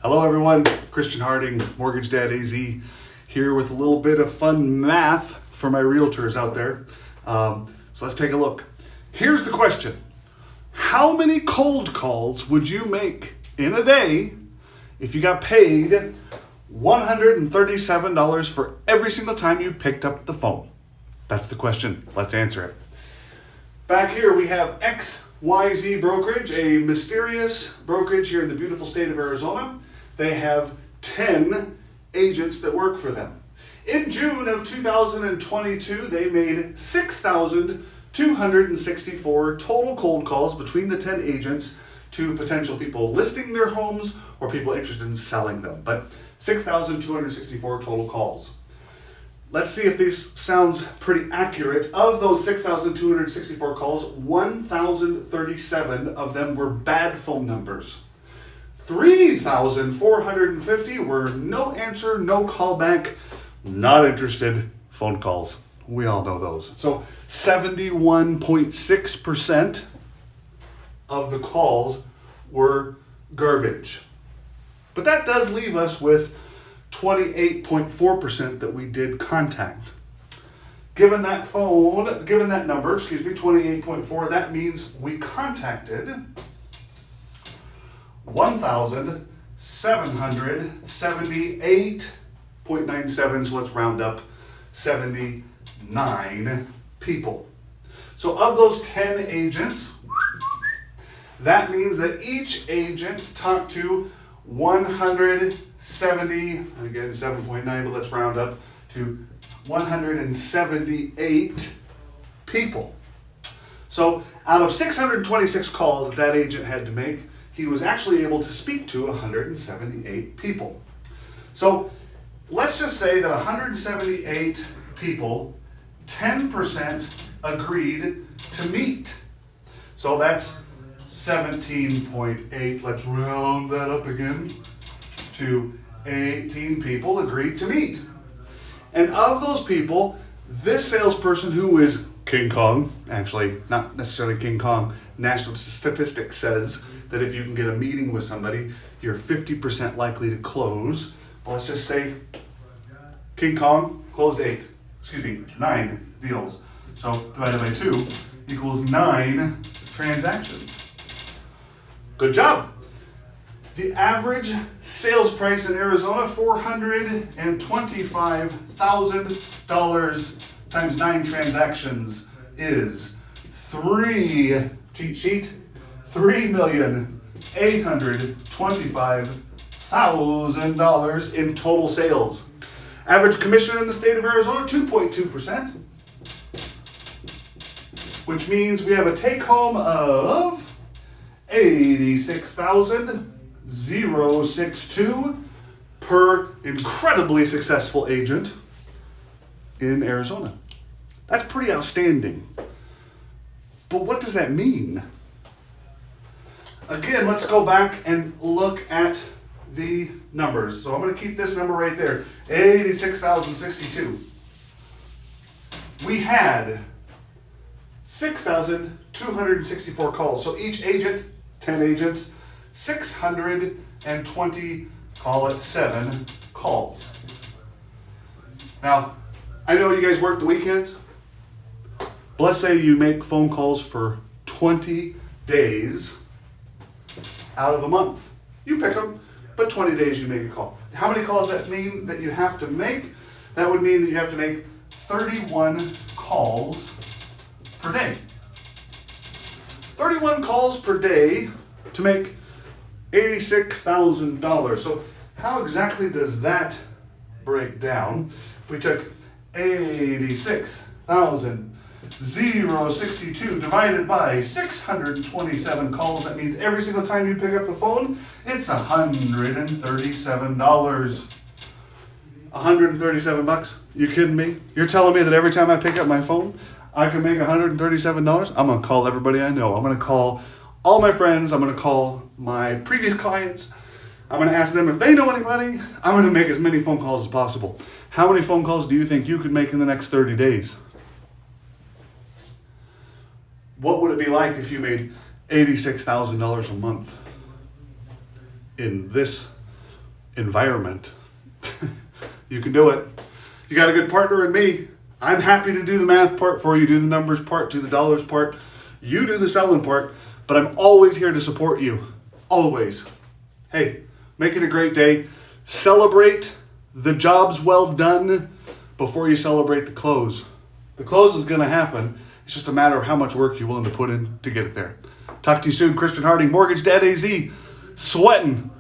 Hello everyone, Christian Harding, Mortgage Dad AZ, here with a little bit of fun math for my realtors out there. So let's take a look. Here's the question. How many cold calls would you make in a day if you got paid $137 for every single time you picked up the phone? That's the question. Let's answer it. Back here we have XYZ Brokerage, a mysterious brokerage here in the beautiful state of Arizona. They have 10 agents that work for them. In June of 2022, they made 6,264 total cold calls between the 10 agents to potential people listing their homes or people interested in selling them. But 6,264 total calls. Let's see if this sounds pretty accurate. Of those 6,264 calls, 1,037 of them were bad phone numbers. 3,450 were no answer, no callback, not interested phone calls. We all know those. So 71.6% of the calls were garbage. But that does leave us with 28.4% that we did contact. Given that number, 28.4, that means we contacted 1,778.97, so let's round up, 79 people. So of those 10 agents, that means that each agent talked to 170, again 7.9, but let's round up to 178 people. So out of 626 calls that agent had to make, he was actually able to speak to 178 people. So let's just say that 178 people, 10% agreed to meet. So that's 17.8. Let's round that up again to 18 people agreed to meet. And of those people, this salesperson, who is King Kong, actually not necessarily King Kong, national statistics says that if you can get a meeting with somebody, you're 50% likely to close. But let's just say King Kong closed 9 deals. So divided by 2 equals 9 transactions. Good job. The average sales price in Arizona, $425,000 times 9 transactions is $3,825,000 in total sales. Average commission in the state of Arizona, 2.2%, which means we have a take home of $86,062 per incredibly successful agent in Arizona. That's pretty outstanding. But what does that mean? Again, let's go back and look at the numbers. So I'm going to keep this number right there, 86,062. We had 6,264 calls. So each agent, 10 agents, 620, call it 7 calls. Now, I know you guys work the weekends, but let's say you make phone calls for 20 days out of a month. You pick them, but 20 days you make a call. How many calls does that mean that you have to make? That would mean that you have to make 31 calls per day. 31 calls per day to make $86,000. So how exactly does that break down? If we took 86,062 divided by 627 calls, that means every single time you pick up the phone, it's $137. 137 bucks? You kidding me? You're telling me that every time I pick up my phone, I can make $137? I'm gonna call everybody I know. I'm gonna call all my friends. I'm gonna call my previous clients. I'm gonna ask them if they know anybody. I'm gonna make as many phone calls as possible. How many phone calls do you think you could make in the next 30 days? What would it be like if you made $86,000 a month in this environment. You can do it. You got a good partner in me. I'm happy to do the math part for you, do the numbers part, do the dollars part. You do the selling part, but I'm always here to support you. Always. Hey, make it a great day. Celebrate the jobs well done before you celebrate the close. The close is going to happen. It's just a matter of how much work you're willing to put in to get it there. Talk to you soon. Christian Harding, Mortgage Dad AZ, sweating